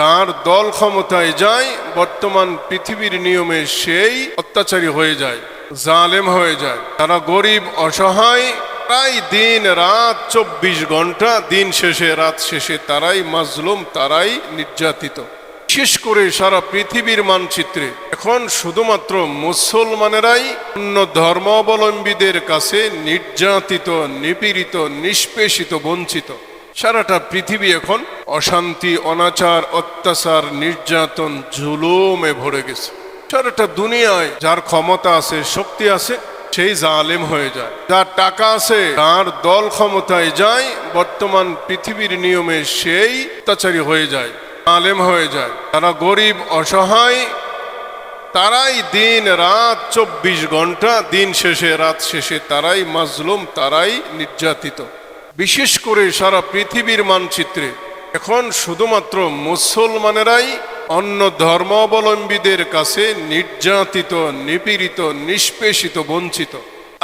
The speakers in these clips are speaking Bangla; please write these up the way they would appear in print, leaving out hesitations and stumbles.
তার দল ক্ষমতায় যায়, বর্তমান পৃথিবীর নিয়মে সেই অত্যাচারী হয়ে যায়, জালেম হয়ে যায়। তারা গরিব অসহায়, প্রায় দিন রাত 24 ঘন্টা, দিন শেষে রাত শেষে তারাই মাজলুম, তারাই নির্যাতিত। বিশেষ করে সারা পৃথিবীর মানচিত্রে এখন শুধুমাত্র মুসলমানেরাই অন্য ধর্মাবলম্বীদের কাছে নির্যাতিত, নিপীড়িত, নিষ্পেষিত, বঞ্চিত। সারাটা পৃথিবী এখন অশান্তি, অনাচার, অত্যাচার, নির্যাতন, জুলুমে ভরে গেছে। সারাটা দুনিয়ায় যার ক্ষমতা আছে, শক্তি আছে, সেই জালেম হয়ে যায়। যার টাকা আছে, তার দল ক্ষমতায় যায়, বর্তমান পৃথিবীর নিয়মে সেই অত্যাচারী হয়ে যায়, জালেম হয়ে যায়। তারা গরিব অসহায়, তারাই দিন রাত 24 ঘন্টা, দিন শেষে রাত শেষে তারাই মাজলুম, তারাই নির্যাতিত। বিশেষ করে সারা পৃথিবীর মানচিত্রে এখন শুধুমাত্র মুসলমানেরাই অন্য ধর্মাবলম্বীদের কাছে নির্যাতিত, নিপীড়িত, নিষ্পেষিত, বঞ্চিত।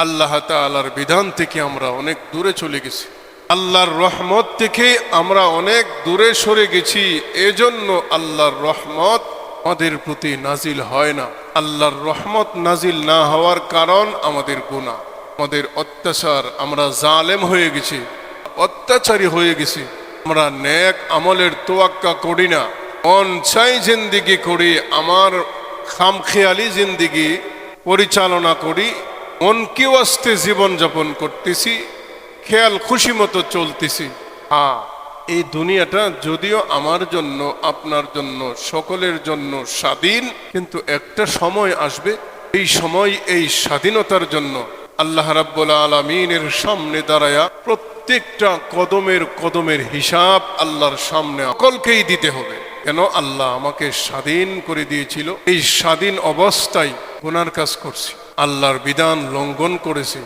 আল্লাহ তাআলার বিধান থেকে আমরা অনেক দূরে চলে গেছি, আল্লাহর রহমত থেকে আমরা অনেক দূরে সরে গেছি। এজন্য আল্লাহর রহমত আমাদের প্রতি নাজিল হয় না। আল্লাহর রহমত নাজিল না হওয়ার কারণ আমাদের গুনাহ, আমাদের অত্যাচার। আমরা জালেম হয়ে গেছি, অত্যাচারী হয়ে গেছি। আমরা নেক আমলের তোয়াক্কা করি না, মন চাই জিন্দিগি করি, আমার খামখেয়ালি জিন্দিগি পরিচালনা করি, মনকে ওয়াস্তে জীবনযাপন করতেছি, খেয়াল খুশি মতো চলতেছি। এই দুনিয়াটা যদিও আমার জন্য, আপনার জন্য, সকলের জন্য স্বাধীন, কিন্তু একটা সময় আসবে, এই সময় এই স্বাধীনতার জন্য আল্লাহ রাব্বুল আলামিনের সামনে দাঁড়ায়া প্রত্যেকটা কদমের কদমের হিসাব আল্লাহর সামনে সকলকেই দিতে হবে। কেন? আল্লাহ আমাকে স্বাধীন করে দিয়েছিল, এই স্বাধীন অবস্থায় গুনার কাজ করছি, আল্লাহর বিধান লঙ্ঘন করেছি,